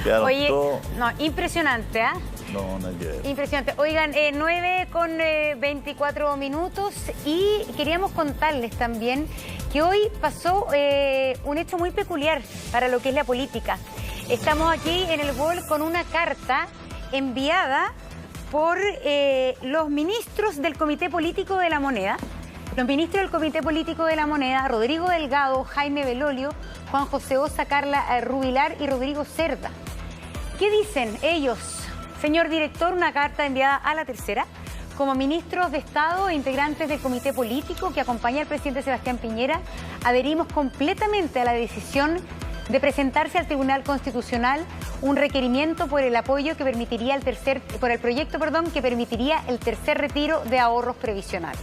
Quedaron Oye, todos... no, impresionante, ¿ah? No, no hay que ver. Impresionante. Oigan, 9:24 y queríamos contarles también que hoy pasó un hecho muy peculiar para lo que es la política. Estamos aquí en el BOL con una carta enviada por los ministros del Comité Político de la Moneda. Los ministros del Comité Político de la Moneda, Rodrigo Delgado, Jaime Belolio, Juan José Ossa, Carla Rubilar y Rodrigo Cerda. ¿Qué dicen ellos? Señor director, una carta enviada a la tercera. Como ministros de Estado e integrantes del Comité Político que acompaña al presidente Sebastián Piñera, adherimos completamente a la decisión de presentarse al Tribunal Constitucional un requerimiento por el apoyo que permitiría por el proyecto que permitiría el tercer retiro de ahorros previsionales.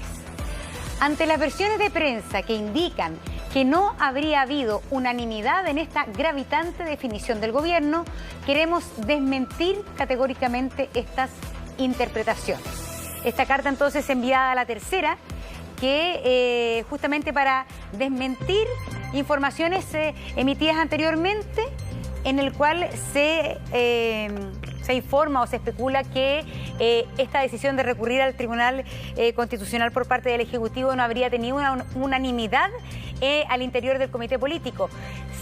Ante las versiones de prensa que indican que no habría habido unanimidad en esta gravitante definición del gobierno, queremos desmentir categóricamente estas interpretaciones. Esta carta entonces enviada a la tercera, que justamente para desmentir informaciones emitidas anteriormente, en el cual se informa o se especula que esta decisión de recurrir al Tribunal Constitucional por parte del Ejecutivo no habría tenido una unanimidad al interior del Comité Político.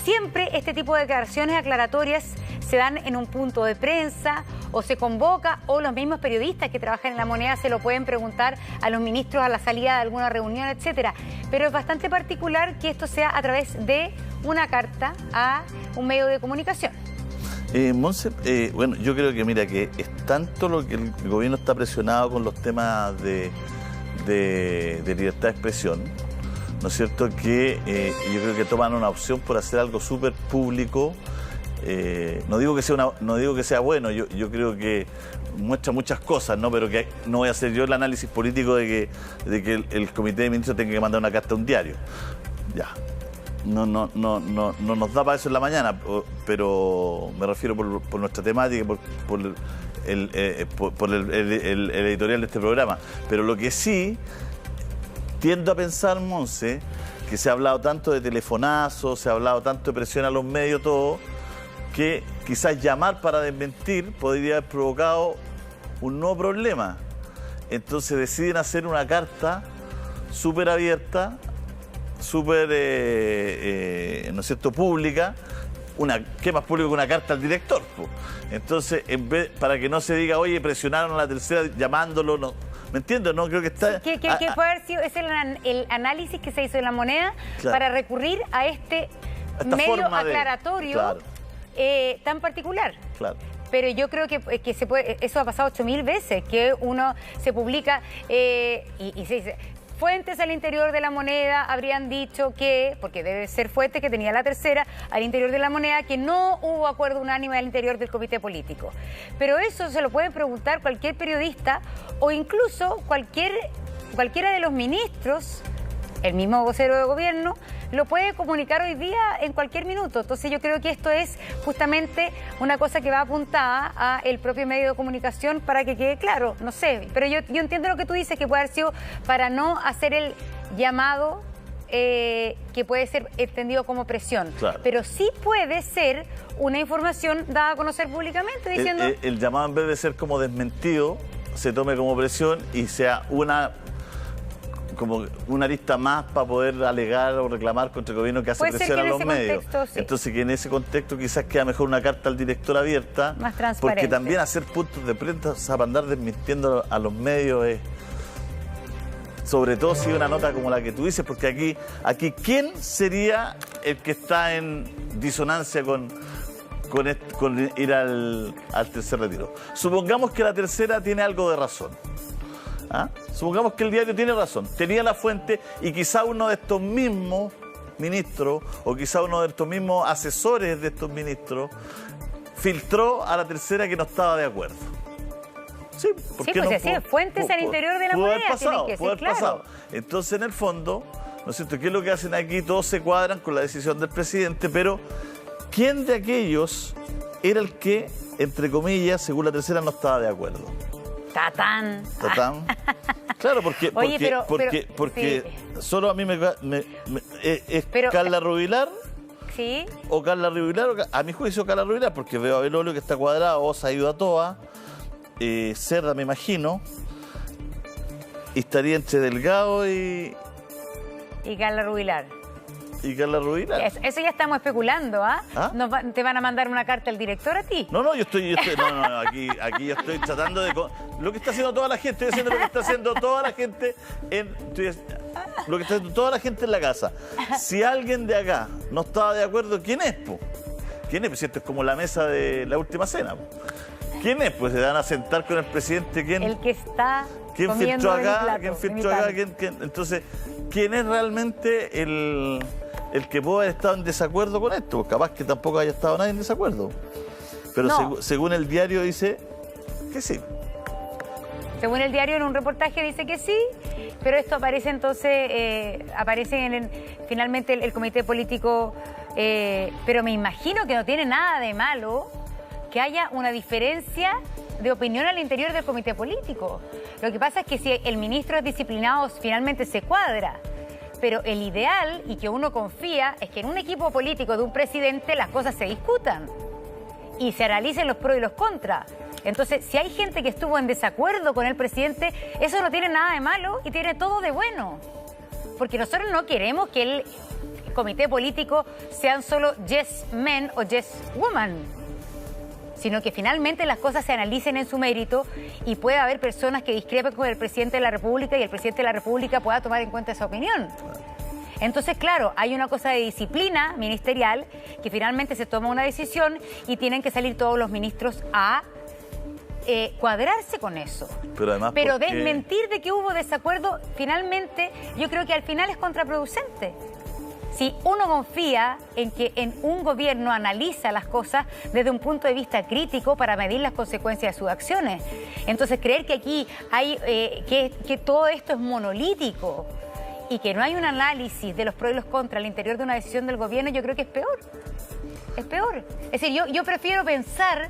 Siempre este tipo de declaraciones aclaratorias se dan en un punto de prensa o se convoca, o los mismos periodistas que trabajan en la Moneda se lo pueden preguntar a los ministros a la salida de alguna reunión, etcétera. Pero es bastante particular que esto sea a través de una carta a un medio de comunicación. Monse, bueno, yo creo que mira que es tanto lo que el gobierno está presionado con los temas de libertad de expresión, ¿no es cierto? Que yo creo que toman una opción por hacer algo súper público. No digo que sea bueno, yo creo que muestra muchas cosas, ¿no? Pero que no voy a hacer yo el análisis político de que el comité de ministros tenga que mandar una carta a un diario. Ya. No nos da para eso en la mañana, pero me refiero por nuestra temática, por el editorial de este programa. Pero lo que sí tiendo a pensar, Monse, que se ha hablado tanto de telefonazos, se ha hablado tanto de presión a los medios, todo, que quizás llamar para desmentir podría haber provocado un nuevo problema. Entonces deciden hacer una carta súper abierta, súper, ¿no es cierto?, pública. ¿Qué más público que una carta al director? Entonces, para que no se diga, oye, presionaron a la tercera llamándolo, no, ¿me entiendes? No creo que está... ¿Qué puede haber sido? Es el análisis que se hizo en la Moneda, claro, para recurrir a este medio aclaratorio, claro, tan particular. Claro. Pero yo creo que eso ha pasado 8000 veces, que uno se publica y se dice... Fuentes al interior de la Moneda habrían dicho que, porque debe ser fuente que tenía la tercera, al interior de la Moneda, que no hubo acuerdo unánime al interior del comité político. Pero eso se lo puede preguntar cualquier periodista o incluso cualquiera de los ministros, el mismo vocero de gobierno, lo puede comunicar hoy día en cualquier minuto. Entonces yo creo que esto es justamente una cosa que va apuntada a el propio medio de comunicación para que quede claro, no sé. Pero yo entiendo lo que tú dices, que puede haber sido para no hacer el llamado que puede ser entendido como presión. Claro. Pero sí puede ser una información dada a conocer públicamente diciendo... El llamado, en vez de ser como desmentido, se tome como presión y sea como una arista más para poder alegar o reclamar contra el gobierno que hace presión a los medios. Sí. Entonces, que en ese contexto quizás queda mejor una carta al director abierta, más transparente. Porque también hacer puntos de prensa, o sea, para andar desmintiendo a los medios es... Sobre todo si una nota como la que tú dices, porque aquí ¿quién sería el que está en disonancia con ir al tercer retiro? Supongamos que la tercera tiene algo de razón. ¿Ah? Supongamos que el diario tiene razón, tenía la fuente y quizá uno de estos mismos ministros o quizá uno de estos mismos asesores de estos ministros filtró a la tercera que no estaba de acuerdo. Sí, porque pues así es, fuentes al interior de la Moneda tienen que ser claro. Entonces, en el fondo, ¿no es cierto? ¿Qué es lo que hacen aquí? Todos se cuadran con la decisión del presidente, pero ¿quién de aquellos era el que, entre comillas, según la tercera, no estaba de acuerdo? Tatán. Claro, porque sí, solo a mí es Carla Rubilar, Sí. o Carla Rubilar, a mi juicio Carla Rubilar, porque veo a Belolio que está cuadrado, Osa ha ido a toa, Cerda me imagino, y estaría entre Delgado y Carla Rubilar. Y Carla Rubilar. Eso ya estamos especulando, ¿ah? ¿Ah? ¿Te van a mandar una carta al director a ti? No, yo estoy aquí yo estoy tratando de... Lo que está haciendo toda la gente, estoy haciendo lo que está haciendo toda la gente lo que está haciendo toda la gente en la casa. Si alguien de acá no estaba de acuerdo, ¿quién es, po? ¿Quién es? Pues esto es como la mesa de la última cena, po. ¿Quién es? Pues se van a sentar con el presidente. ¿Quién? El que está ¿Quién filtró acá? ¿Quién filtró acá? Entonces, ¿quién es realmente el que puede haber estado en desacuerdo con esto? Pues capaz que tampoco haya estado nadie en desacuerdo. Pero no. Según el diario dice que sí. Según el diario, en un reportaje dice que sí, pero esto aparece entonces, finalmente el comité político, pero me imagino que no tiene nada de malo que haya una diferencia de opinión al interior del comité político. Lo que pasa es que si el ministro es disciplinado, finalmente se cuadra. Pero el ideal, y que uno confía, es que en un equipo político de un presidente las cosas se discutan y se analicen los pros y los contras. Entonces, si hay gente que estuvo en desacuerdo con el presidente, eso no tiene nada de malo y tiene todo de bueno. Porque nosotros no queremos que el comité político sean solo yes men o yes woman, sino que finalmente las cosas se analicen en su mérito y pueda haber personas que discrepen con el presidente de la República y el presidente de la República pueda tomar en cuenta esa opinión. Entonces, claro, hay una cosa de disciplina ministerial que finalmente se toma una decisión y tienen que salir todos los ministros a cuadrarse con eso. Pero desmentir de que hubo desacuerdo, finalmente, yo creo que al final es contraproducente. Si uno confía en que en un gobierno analiza las cosas desde un punto de vista crítico para medir las consecuencias de sus acciones. Entonces, creer que aquí hay que todo esto es monolítico y que no hay un análisis de los pros y los contras al interior de una decisión del gobierno, yo creo que es peor. Es peor. Es decir, yo prefiero pensar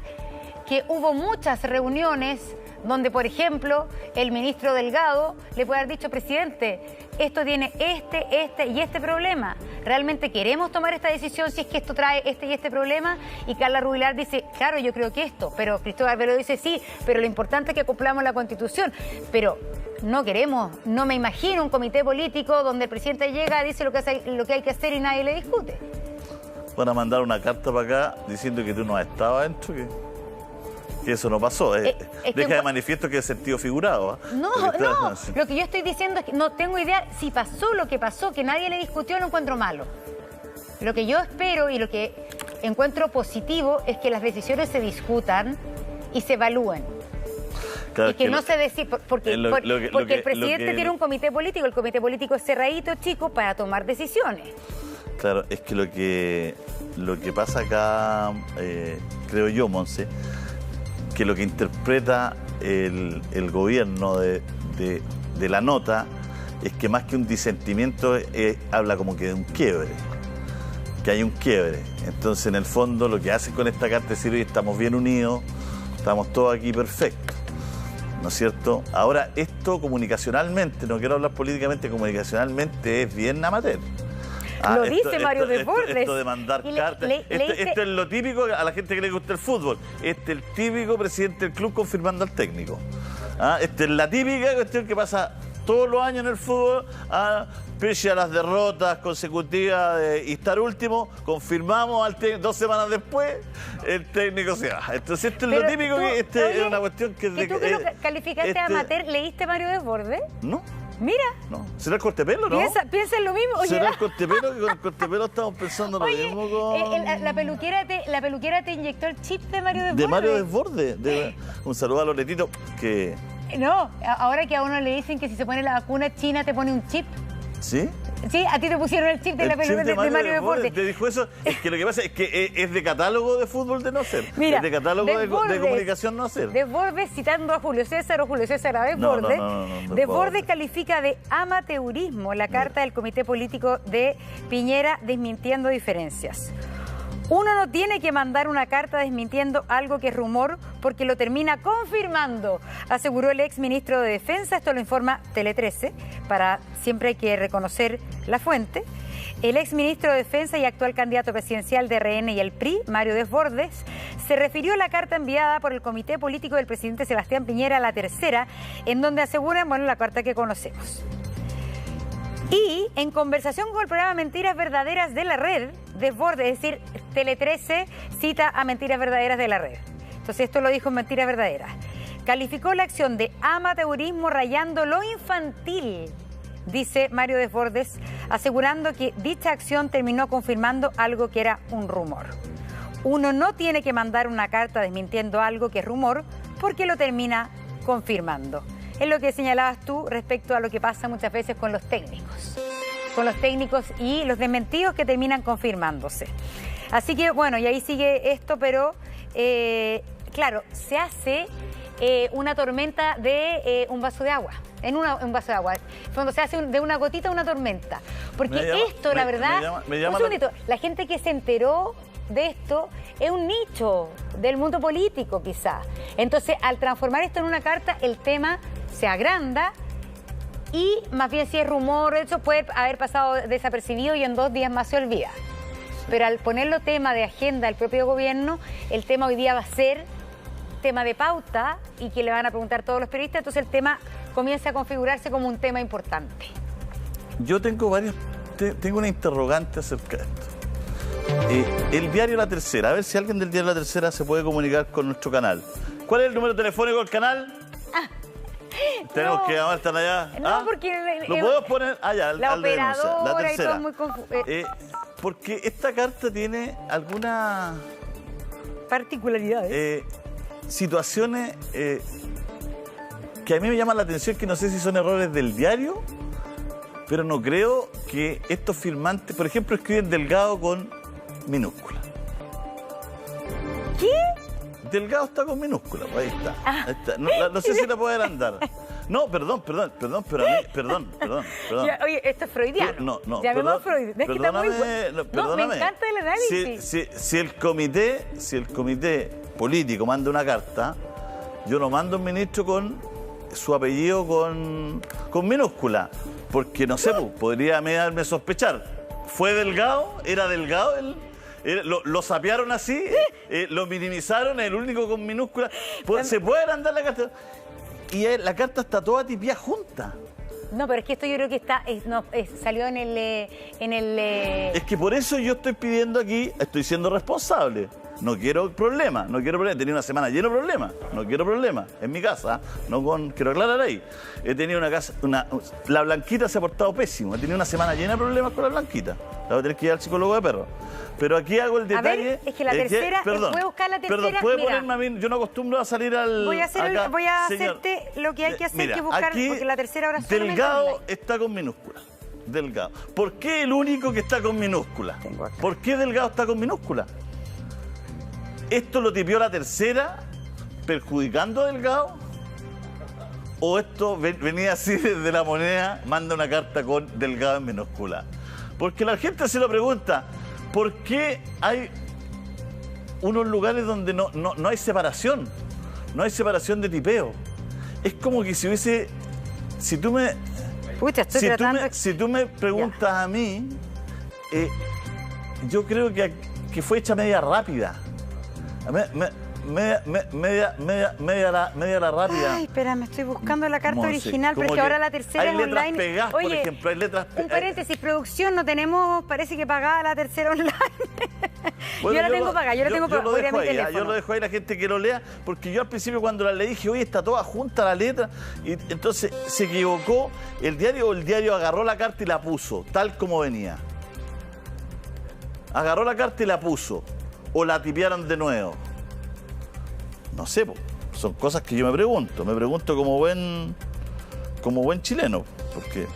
que hubo muchas reuniones donde, por ejemplo, el ministro Delgado le puede haber dicho, presidente, esto tiene este problema. ¿Realmente queremos tomar esta decisión si es que esto trae este y este problema? Y Carla Rubilar dice, claro, yo creo que esto. Pero Cristóbal Belolio dice, sí, pero lo importante es que cumplamos la Constitución. Pero no queremos, no me imagino un comité político donde el presidente llega, dice lo que hay que hacer y nadie le discute. Van a mandar una carta para acá diciendo que tú no has estado adentro, que eso no pasó. Deja de manifiesto que es sentido figurado. No, lo que yo estoy diciendo es que no tengo idea si pasó lo que pasó, que nadie le discutió, lo encuentro malo. Lo que yo espero y lo que encuentro positivo es que las decisiones se discutan y se evalúen. Claro, y que no se decida, porque el presidente tiene un comité político, el comité político es cerradito, chico, para tomar decisiones. Claro, es que lo que pasa acá, creo yo, Monse, que lo que interpreta el gobierno de la nota es que más que un disentimiento habla como que de un quiebre, que hay un quiebre. Entonces, en el fondo, lo que hacen con esta carta es decir, oye, estamos bien unidos, estamos todos aquí perfectos, ¿no es cierto? Ahora, esto comunicacionalmente, no quiero hablar políticamente, comunicacionalmente es bien amateur. Lo dice Mario Desbordes. Esto de mandar cartas. Esto es lo típico a la gente que le gusta el fútbol. Este es el típico presidente del club confirmando al técnico. Esta es la típica cuestión que pasa todos los años en el fútbol. Pese a las derrotas consecutivas y estar último, confirmamos al técnico 2 semanas después, el técnico se va. Entonces esto es lo típico, es una cuestión que... ¿Y tú que lo calificaste amateur, leíste Mario Desbordes? No. Mira. No. ¿Será el cortepelo, no? Piensa en lo mismo. Oye, ¿será el cortepelo? Que con el cortepelo estamos pensando lo mismo con... La peluquera te inyectó el chip de Mario Desbordes. De Mario Desbordes. Un saludo a Loretito, que... No, ahora que a uno le dicen que si se pone la vacuna china te pone un chip. ¿Sí? Sí, a ti te pusieron el chip de la peluquera de Mario Desbordes. ¿Te dijo eso? Es que lo que pasa es que es de catálogo de fútbol de no ser. Mira, es de catálogo de comunicación no ser. Desbordes, citando a Julio César o Julio César a Desbordes, Desbordes califica de amateurismo la carta del comité político de Piñera desmintiendo diferencias. Uno no tiene que mandar una carta desmintiendo algo que es rumor porque lo termina confirmando, aseguró el ex ministro de Defensa. Esto lo informa Tele 13. Siempre hay que reconocer la fuente. El ex ministro de Defensa y actual candidato presidencial de RN y el PRI, Mario Desbordes, se refirió a la carta enviada por el Comité Político del presidente Sebastián Piñera, la tercera, en donde aseguran, la carta que conocemos. Y en conversación con el programa Mentiras Verdaderas de la Red, Desbordes, es decir, Tele 13 cita a Mentiras Verdaderas de la Red. Entonces esto lo dijo en Mentiras Verdaderas. Calificó la acción de amateurismo rayando lo infantil, dice Mario Desbordes, asegurando que dicha acción terminó confirmando algo que era un rumor. Uno no tiene que mandar una carta desmintiendo algo que es rumor porque lo termina confirmando. Es lo que señalabas tú respecto a lo que pasa muchas veces con los técnicos. Con los técnicos y los desmentidos que terminan confirmándose. Así que, y ahí sigue esto, pero, claro, se hace una tormenta de un vaso de agua. Un vaso de agua. Cuando se hace de una gotita una tormenta. Porque la verdad, un segundito, la gente que se enteró de esto es un nicho del mundo político, quizá. Entonces, al transformar esto en una carta, el tema se agranda y más bien si es rumor, eso puede haber pasado desapercibido y en 2 días más se olvida. Pero al ponerlo tema de agenda del propio gobierno, el tema hoy día va a ser tema de pauta y que le van a preguntar todos los periodistas, entonces el tema comienza a configurarse como un tema importante. Yo tengo una interrogante acerca de esto. El diario La Tercera, a ver si alguien del diario La Tercera se puede comunicar con nuestro canal. ¿Cuál es el número telefónico del canal? Tenemos que llamar, están allá. No, porque lo podemos poner allá, la operadora La Tercera. Y todo muy confuso. Porque esta carta tiene algunas particularidades, situaciones que a mí me llaman la atención, que no sé si son errores del diario, pero no creo que estos firmantes, por ejemplo, escriben Delgado con minúscula. ¿Qué? Delgado está con minúscula, pues ahí está. Ahí está. No sé si la puede agrandar. No, perdón, pero a mí, perdón. Ya, oye, esto es freudiano. Llamemos Freud. Es que está muy bueno. No, me encanta el análisis. Si el comité político manda una carta, yo no mando un ministro con su apellido con minúscula, porque no sé, podría darme sospechar. ¿Fue Delgado? ¿Era Delgado él? Lo sapearon así, lo minimizaron, el único con minúscula. ¿Se puede agrandar la carta? Y la carta está toda tipiada junta. No, pero es que esto yo creo que salió en el... Es que por eso yo estoy pidiendo aquí, estoy siendo responsable. No quiero problemas. Tenía una semana llena de problemas. No quiero problemas. En mi casa, quiero aclarar ahí. He tenido una casa, la Blanquita se ha portado pésimo. He tenido una semana llena de problemas con la Blanquita. La voy a tener que ir al psicólogo de perro. Pero aquí hago el detalle. A ver, es que la tercera, ¿puede buscar la tercera? Perdón, ¿puede ponerme a mí? Yo no acostumbro a salir al... Voy a hacerte lo que hay que hacer, que buscar, porque la tercera hora solamente Delgado está con minúscula. Delgado. ¿Por qué el único que está con minúscula? ¿Por qué Delgado está con minúscula? ¿Esto lo tipió la tercera perjudicando a Delgado? ¿O esto venía así desde La Moneda, manda una carta con Delgado en minúscula? Porque la gente se lo pregunta, ¿por qué hay unos lugares donde no hay separación? No hay separación de tipeo. Es como que si hubiese... Si tú me preguntas a mí, yo creo que fue hecha media rápida. Media la rápida. Ay, espera, me estoy buscando la carta original, pero es que ahora la tercera es online. Hay letras pegadas, por ejemplo, hay letras pegadas. Un paréntesis, producción, no tenemos, parece que pagada la tercera online. Bueno, yo la tengo pagada, yo lo dejo ahí, la gente que lo lea, porque yo al principio cuando la leí dije, oye, está toda junta la letra, y entonces se equivocó el diario agarró la carta y la puso, tal como venía. Agarró la carta y la puso. ¿O la tipiaron de nuevo? No sé, son cosas que yo me pregunto como buen chileno, porque...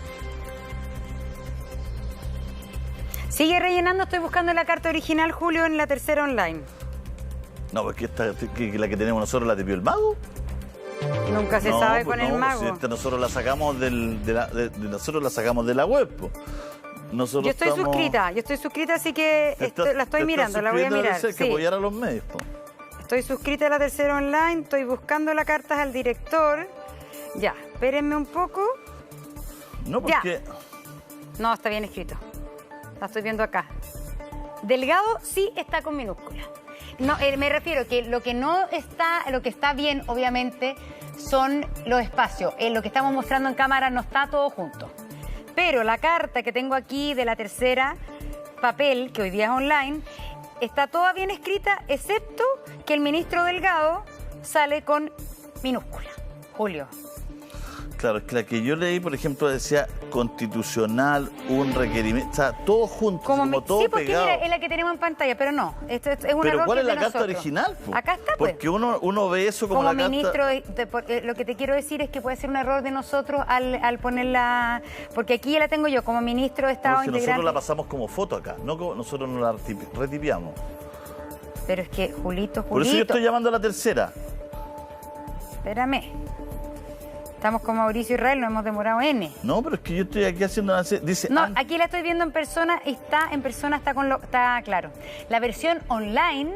Sigue rellenando, estoy buscando la carta original, Julio, en la tercera online. No, porque la que tenemos nosotros la tipió el mago. Nunca se sabe con el mago. Si nosotros la sacamos nosotros la sacamos de la web, nosotros Yo estoy estamos... suscrita, así que la estoy mirando, la voy a mirar. Hay que apoyar a los medios, po. Estoy suscrita a La Tercera Online, estoy buscando las cartas al director. Ya, espérenme un poco. No, porque... No, está bien escrito. La estoy viendo acá. Delgado sí está con minúscula. No, me refiero que lo que no está, lo que está bien, obviamente, son los espacios. Lo que estamos mostrando en cámara no está todo junto. Pero la carta que tengo aquí de La Tercera, papel, que hoy día es online, está toda bien escrita, excepto que el ministro Delgado sale con minúscula. Julio. Claro, es que la que yo leí, por ejemplo, decía constitucional, un requerimiento, o sea, todo junto, como todo sí, porque pegado. es la que tenemos en pantalla, pero no, esto es un Pero error. ¿cuál que es la de carta nosotros. original? Po? Acá está, pues. Porque uno ve eso como la ministro carta... lo que te quiero decir es que puede ser un error de nosotros al ponerla... Porque aquí ya la tengo yo, como ministro de Estado integrante. Nosotros la pasamos como foto acá, nosotros no la retipiamos. Pero es que, Julito... Por eso yo estoy llamando a La Tercera. Espérame. Estamos con Mauricio Israel, nos hemos demorado N. No, pero es que yo estoy aquí haciendo... Dice, no, aquí la estoy viendo en persona, está claro. La versión online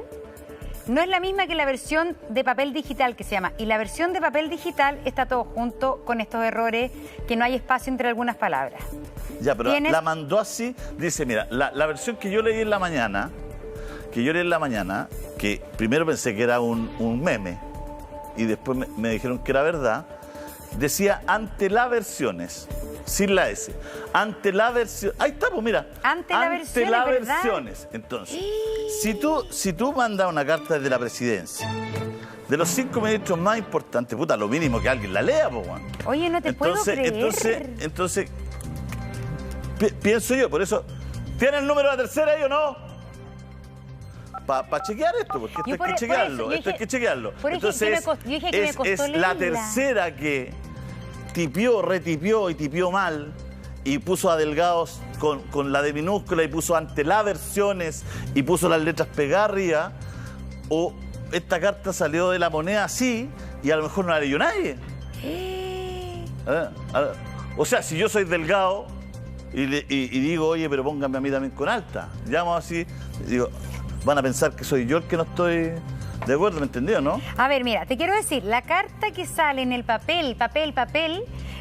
no es la misma que la versión de papel digital que se llama. Y la versión de papel digital está todo junto con estos errores, que no hay espacio entre algunas palabras. Ya, pero la mandó así, dice, mira, la versión que yo leí en la mañana, que primero pensé que era un meme, y después me dijeron que era verdad, decía ante las versiones, sin la S. Ante la versión. Ahí está, pues mira. Ante las versiones. Entonces, si tú mandas una carta desde la presidencia, de los 5 ministros más importantes, puta, lo mínimo que alguien la lea, pues, bueno. Oye, no te puedo creer. Entonces, pienso yo, por eso, ¿tiene el número de la tercera ahí o no? Para chequear esto, porque esto hay que chequearlo. Entonces, es la tercera que retipió y tipió mal y puso a Delgados con la de minúscula y puso ante las versiones y puso las letras pegadas arriba, o esta carta salió de La Moneda así y a lo mejor no la leyó nadie. O sea, si yo soy Delgado y digo, oye, pero pónganme a mí también con alta, llamo así, digo... Van a pensar que soy yo el que no estoy de acuerdo, ¿me entendió, no? A ver, mira, te quiero decir, la carta que sale en el papel,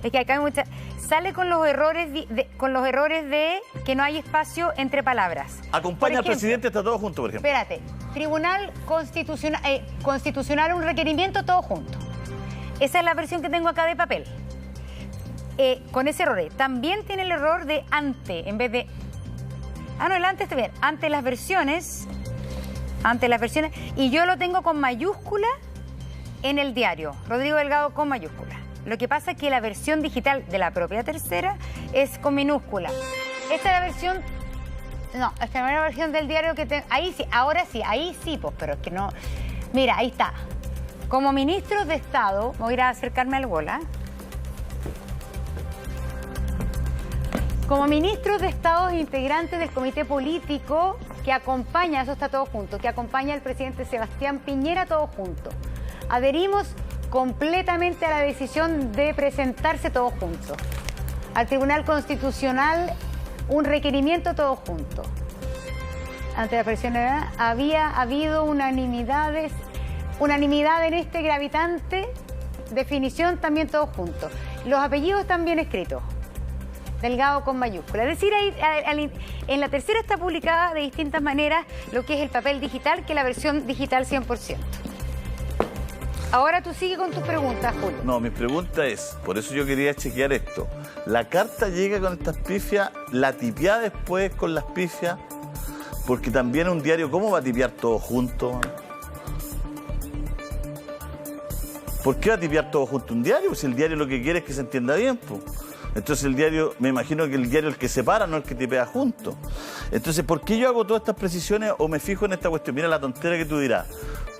es que acá hay mucha... Sale con los errores de que no hay espacio entre palabras. Acompaña al presidente, está todo junto, por ejemplo. Espérate, Tribunal Constitucional, un requerimiento, todo junto. Esa es la versión que tengo acá de papel. Con ese error. También tiene el error de ante, en vez de... no, el ante está bien. Ante las versiones, y yo lo tengo con mayúscula en el diario. Rodrigo Delgado con mayúscula. Lo que pasa es que la versión digital de la propia tercera es con minúscula. Esta es la versión... No, esta es la versión del diario que tengo... Ahí sí, ahora sí, ahí sí, pues, pero es que no... Mira, ahí está. Como ministros de Estado, voy a ir a acercarme al bola. Como ministros de Estado integrantes del comité político que acompaña, eso está todo junto, que acompaña al presidente Sebastián Piñera, todo junto. Adherimos completamente a la decisión de presentarse todo junto. Al Tribunal Constitucional, un requerimiento todo junto. Ante la presión había habido unanimidad en este gravitante definición, también todo junto. Los apellidos también escritos. Delgado con mayúscula. Es decir, ahí, en la tercera está publicada de distintas maneras lo que es el papel digital, que es la versión digital 100%. Ahora tú sigue con tus preguntas, Julio. No, mi pregunta es, por eso yo quería chequear esto. ¿La carta llega con estas pifias, la tipea después con las pifias? Porque también un diario, ¿cómo va a tipear todo junto? ¿Por qué va a tipear todo junto un diario? Pues el diario lo que quiere es que se entienda bien, pues. Entonces el diario, me imagino que el diario es el que separa, no el que tipea junto. Entonces, ¿por qué yo hago todas estas precisiones o me fijo en esta cuestión? Mira la tontera que tú dirás.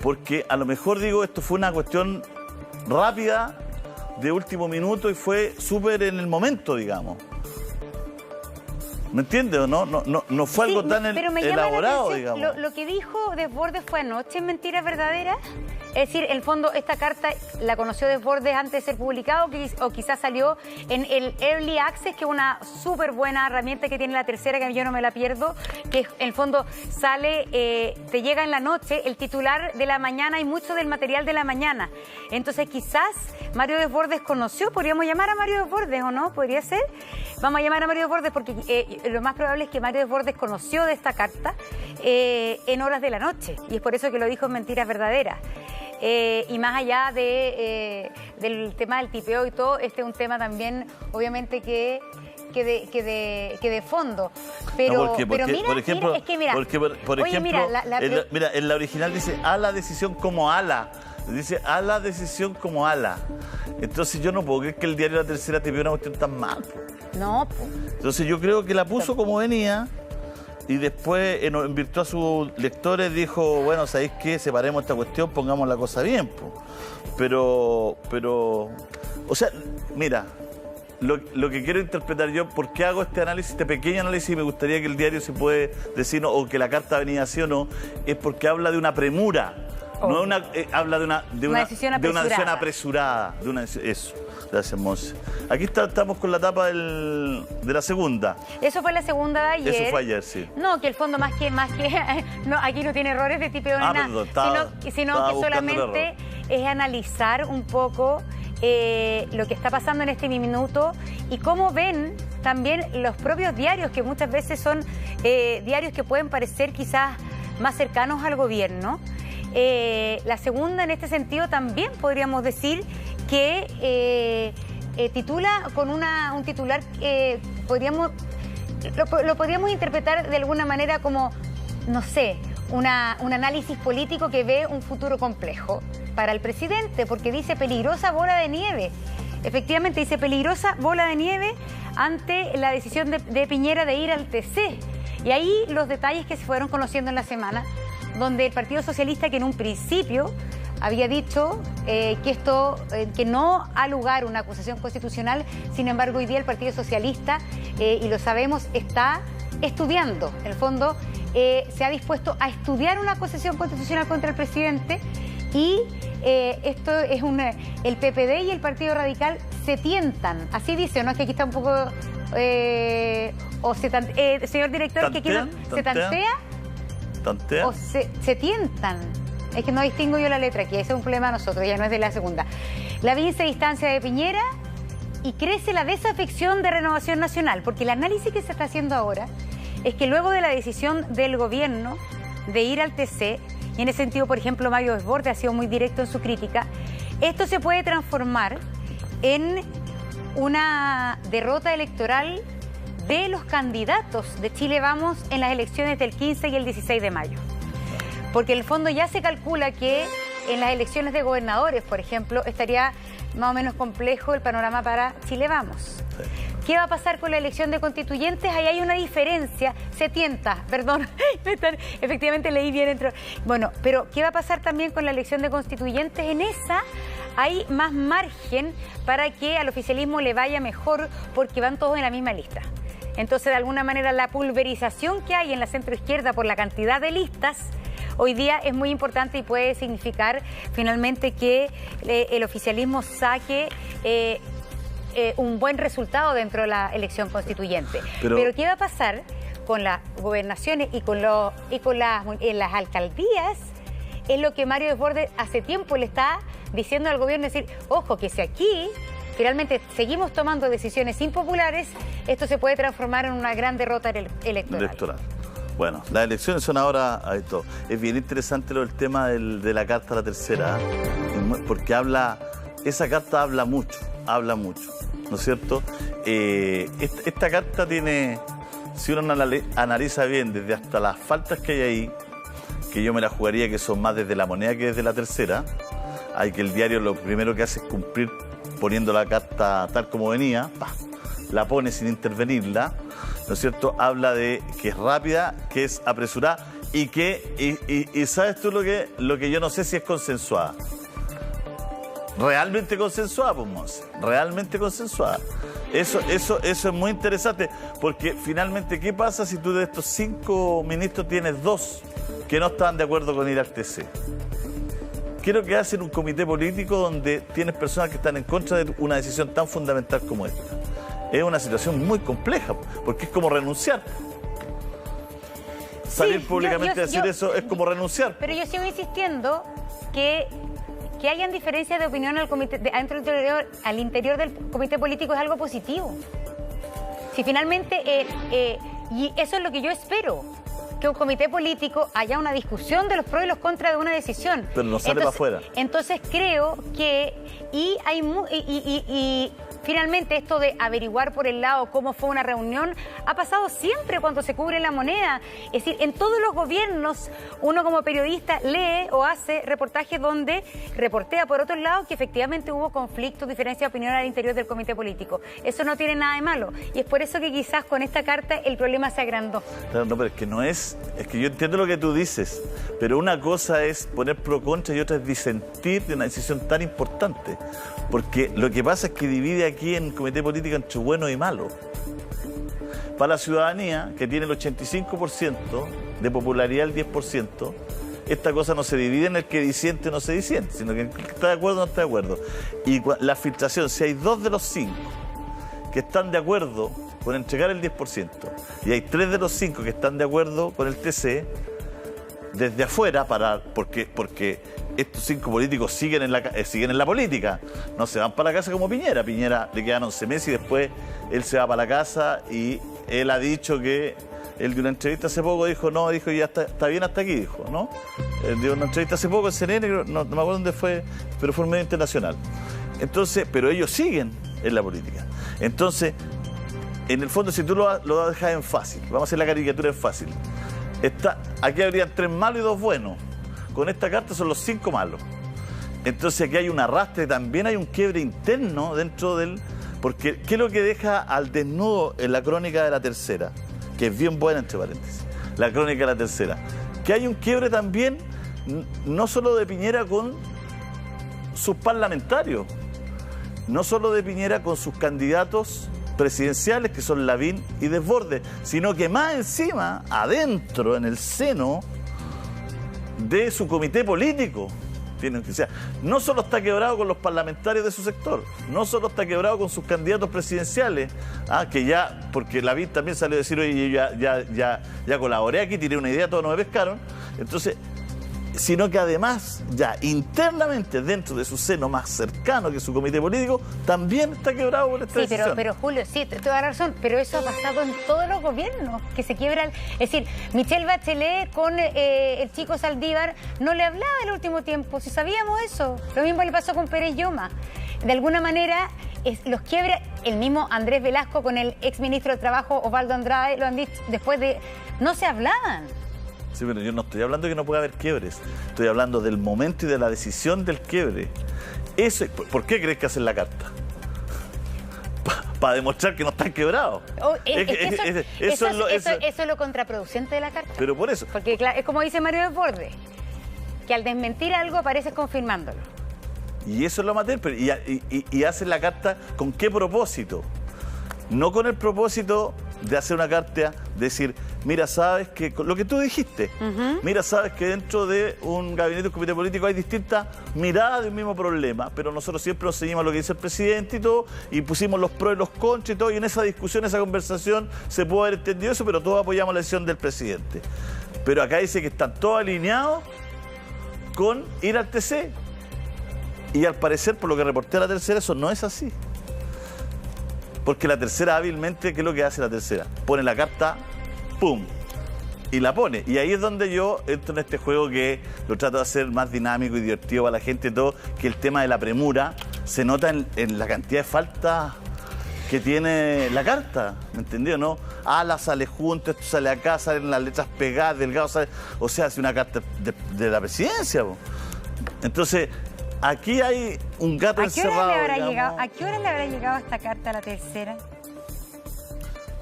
Porque a lo mejor digo, esto fue una cuestión rápida, de último minuto, y fue súper en el momento, digamos. ¿Me entiendes o no? No fue algo tan elaborado, digamos. Lo que dijo Desbordes fue anoche en Mentiras Verdaderas. Es decir, en el fondo, esta carta la conoció Desbordes antes de ser publicado o quizás salió en el Early Access, que es una súper buena herramienta que tiene La Tercera, que yo no me la pierdo, que en el fondo sale, te llega en la noche el titular de la mañana y mucho del material de la mañana. Entonces, quizás Mario Desbordes conoció, podríamos llamar a Mario Desbordes, ¿o no? ¿Podría ser? Vamos a llamar a Mario Desbordes porque lo más probable es que Mario Desbordes conoció de esta carta en horas de la noche, y es por eso que lo dijo en Mentiras Verdaderas. Y más allá del tema del tipeo y todo, este es un tema también, obviamente, que de fondo. Pero, mira, por ejemplo, es que mira, mira, en la original dice a la decisión como ala. Dice a la decisión como ala. Entonces yo no puedo creer que el diario La Tercera tipeó una cuestión tan mal. No. Entonces yo creo que la puso como venía. Y después, en virtud a sus lectores, dijo, bueno, ¿sabéis qué? Separemos esta cuestión, pongamos la cosa bien. Pero, o sea, mira, lo que quiero interpretar yo, ¿por qué hago este análisis, este pequeño análisis? Y me gustaría que el diario se puede decir, o que la carta venía así o no, es porque habla de una premura. No habla de una decisión apresurada. Eso. Gracias, Monse. Aquí estamos con la tapa de la segunda. Eso fue la segunda de ayer. Eso fue ayer, sí. No, que el fondo más que no, aquí no tiene errores de tipeo ni nada. Sino que solamente es analizar un poco lo que está pasando en este minuto y cómo ven también los propios diarios, que muchas veces son diarios que pueden parecer quizás más cercanos al gobierno. La segunda, en este sentido, también podríamos decir que titula con un titular que lo podríamos interpretar de alguna manera como, no sé, un análisis político que ve un futuro complejo para el presidente, porque dice peligrosa bola de nieve. Efectivamente, dice peligrosa bola de nieve ante la decisión de Piñera de ir al TC. Y ahí los detalles que se fueron conociendo en la semana, donde el Partido Socialista, que en un principio había dicho que no ha lugar una acusación constitucional, sin embargo hoy día el Partido Socialista, y lo sabemos, está estudiando. En el fondo se ha dispuesto a estudiar una acusación constitucional contra el presidente y esto es el PPD y el Partido Radical se tientan, así dice, ¿no? Es que aquí está un poco... señor director, ¿Tantea? Que aquí se tantea. ¿Tantea? O se tientan. Es que no distingo yo la letra aquí, ese es un problema de nosotros, ya no es de la segunda. Lavín se distancia de Piñera y crece la desafección de Renovación Nacional, porque el análisis que se está haciendo ahora es que luego de la decisión del gobierno de ir al TC, y en ese sentido, por ejemplo, Mario Desbordes ha sido muy directo en su crítica, esto se puede transformar en una derrota electoral de los candidatos de Chile Vamos en las elecciones del 15 y el 16 de mayo. Porque en el fondo ya se calcula que en las elecciones de gobernadores, por ejemplo, estaría más o menos complejo el panorama para Chile Vamos. Sí. ¿Qué va a pasar con la elección de constituyentes? Ahí hay una diferencia, efectivamente leí bien. Bueno, pero ¿qué va a pasar también con la elección de constituyentes? En esa hay más margen para que al oficialismo le vaya mejor porque van todos en la misma lista. Entonces, de alguna manera, la pulverización que hay en la centroizquierda por la cantidad de listas hoy día es muy importante y puede significar finalmente que el oficialismo saque un buen resultado dentro de la elección constituyente. Pero ¿qué va a pasar con las gobernaciones y con las alcaldías? Es lo que Mario Desbordes hace tiempo le está diciendo al gobierno, decir, ojo, que si aquí finalmente seguimos tomando decisiones impopulares, esto se puede transformar en una gran derrota electoral. Bueno, las elecciones son ahora esto. Es bien interesante lo del tema de la carta a la tercera, porque esa carta habla mucho, ¿no es cierto? Esta carta tiene, si uno analiza bien, desde hasta las faltas que hay ahí, que yo me la jugaría que son más desde la moneda que desde la tercera, hay que el diario lo primero que hace es cumplir poniendo la carta tal como venía, la pone sin intervenirla, ¿no es cierto? Habla de que es rápida, que es apresurada y ¿sabes tú lo que yo no sé si es consensuada? realmente consensuada, pues, Monse, realmente consensuada. Eso es muy interesante, porque finalmente, ¿qué pasa si tú de estos 5 ministros tienes 2 que no estaban de acuerdo con ir al TC? Quiero que hacen un comité político donde tienes personas que están en contra de una decisión tan fundamental como esta. Es una situación muy compleja, porque es como renunciar. Salir públicamente a decir eso es como renunciar. Pero yo sigo insistiendo que hayan diferencias de opinión al interior del comité político es algo positivo. Si finalmente, y eso es lo que yo espero, que un comité político haya una discusión de los pros y los contras de una decisión. Pero no sale para afuera. Entonces creo que, finalmente esto de averiguar por el lado cómo fue una reunión ha pasado siempre cuando se cubre la moneda. Es decir, en todos los gobiernos uno como periodista lee o hace reportajes donde reportea por otro lado que efectivamente hubo conflictos, diferencia de opinión al interior del comité político. Eso no tiene nada de malo. Y es por eso que quizás con esta carta el problema se agrandó. Claro, no, pero es que no es que yo entiendo lo que tú dices, pero una cosa es poner pro contra y otra es disentir de una decisión tan importante. Porque lo que pasa es que divide aquí en el comité político entre bueno y malo. Para la ciudadanía, que tiene el 85% de popularidad, el 10%, esta cosa no se divide en el que disiente o no se disiente, sino que el que está de acuerdo o no está de acuerdo. Y la filtración, si hay 2 de los 5 que están de acuerdo con entregar el 10% y hay 3 de los 5 que están de acuerdo con el TC, desde afuera, porque estos 5 políticos siguen en la política, no se van para la casa como Piñera. Piñera le quedan 11 meses y después él se va para la casa, y él ha dicho que, él dio una entrevista hace poco, dijo ya está bien hasta aquí, dijo, ¿no? Él dio una entrevista hace poco en CNN, no me acuerdo dónde fue, pero fue un medio internacional. Entonces, pero ellos siguen en la política. Entonces, en el fondo, si tú lo dejas en fácil, vamos a hacer la caricatura en fácil. Aquí habrían 3 malos y 2 buenos. Con esta carta son los 5 malos. Entonces aquí hay un arrastre, también hay un quiebre interno dentro del... Porque ¿qué es lo que deja al desnudo en la crónica de La Tercera? Que es bien buena, entre paréntesis. La crónica de La Tercera. Que hay un quiebre también, no solo de Piñera con sus parlamentarios, no solo de Piñera con sus candidatos presidenciales, que son Lavín y Desbordes, sino que más encima, adentro, en el seno de su comité político. O sea, no solo está quebrado con los parlamentarios de su sector, no solo está quebrado con sus candidatos presidenciales, que ya, porque Lavín también salió a decir, oye, ya colaboré aquí, tiré una idea, todos no me pescaron. Entonces, sino que además, ya internamente, dentro de su seno más cercano, que es su comité político, también está quebrado por esta decisión. Pero Julio, sí, toda la razón, pero eso ha pasado en todos los gobiernos, que se quiebran. Es decir, Michelle Bachelet con el chico Saldívar no le hablaba el último tiempo, si sabíamos eso. Lo mismo le pasó con Pérez Lloma. De alguna manera, los quiebra el mismo Andrés Velasco con el exministro de Trabajo, Osvaldo Andrade, lo han dicho después de... No se hablaban. Sí, pero yo no estoy hablando de que no pueda haber quiebres. Estoy hablando del momento y de la decisión del quiebre. ¿Por qué crees que hacen la carta? Para demostrar que no están quebrados. Eso es lo contraproducente de la carta. Pero por eso. Porque claro, es como dice Mario Desbordes, que al desmentir algo apareces confirmándolo. Y eso es lo material. Y hacen la carta ¿con qué propósito? No con el propósito de hacer una carta, decir, mira, sabes que, lo que tú dijiste, mira, sabes que dentro de un gabinete, un comité político hay distintas miradas de un mismo problema, pero nosotros siempre nos seguimos a lo que dice el presidente y todo, y pusimos los pros y los contras y todo, y en esa discusión, esa conversación, se puede haber entendido eso, pero todos apoyamos la decisión del presidente. Pero acá dice que están todos alineados con ir al TC, y al parecer, por lo que reporté a La Tercera, eso no es así. Porque La Tercera hábilmente, ¿qué es lo que hace La Tercera? Pone la carta, ¡pum!, y la pone. Y ahí es donde yo entro en este juego que lo trato de hacer más dinámico y divertido para la gente y todo, que el tema de la premura se nota en la cantidad de faltas que tiene la carta, ¿me entendió, no? La sale junto, esto sale acá, salen las letras pegadas, delgado, sale... O sea, hace una carta de la presidencia, po. Entonces... Aquí hay un gato encerrado. ¿A qué hora le habrá llegado esta carta a La Tercera?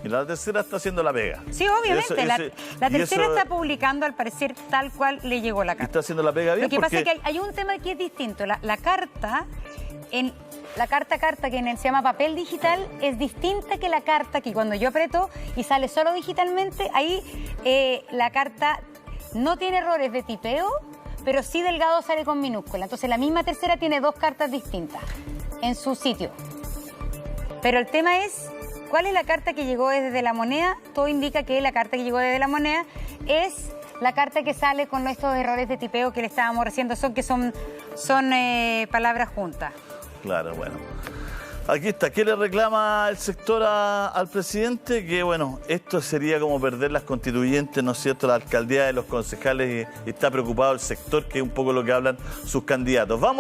Y La Tercera está haciendo la pega. Sí, obviamente. La Tercera está publicando, al parecer, tal cual le llegó la carta. Está haciendo la pega bien. Lo que pasa es que hay un tema que es distinto. La carta en la carta que se llama papel digital es distinta que la carta que cuando yo aprieto y sale solo digitalmente, ahí la carta no tiene errores de tipeo, pero sí Delgado sale con minúscula. Entonces la misma tercera tiene dos cartas distintas en su sitio. Pero el tema es, ¿cuál es la carta que llegó desde La Moneda? Todo indica que la carta que llegó desde La Moneda es la carta que sale con estos errores de tipeo que le estábamos diciendo, son palabras juntas. Claro, bueno. Aquí está. ¿Qué le reclama el sector al presidente? Que, bueno, esto sería como perder las constituyentes, ¿no es cierto?, la alcaldía de los concejales, y está preocupado el sector, que es un poco lo que hablan sus candidatos. Vamos.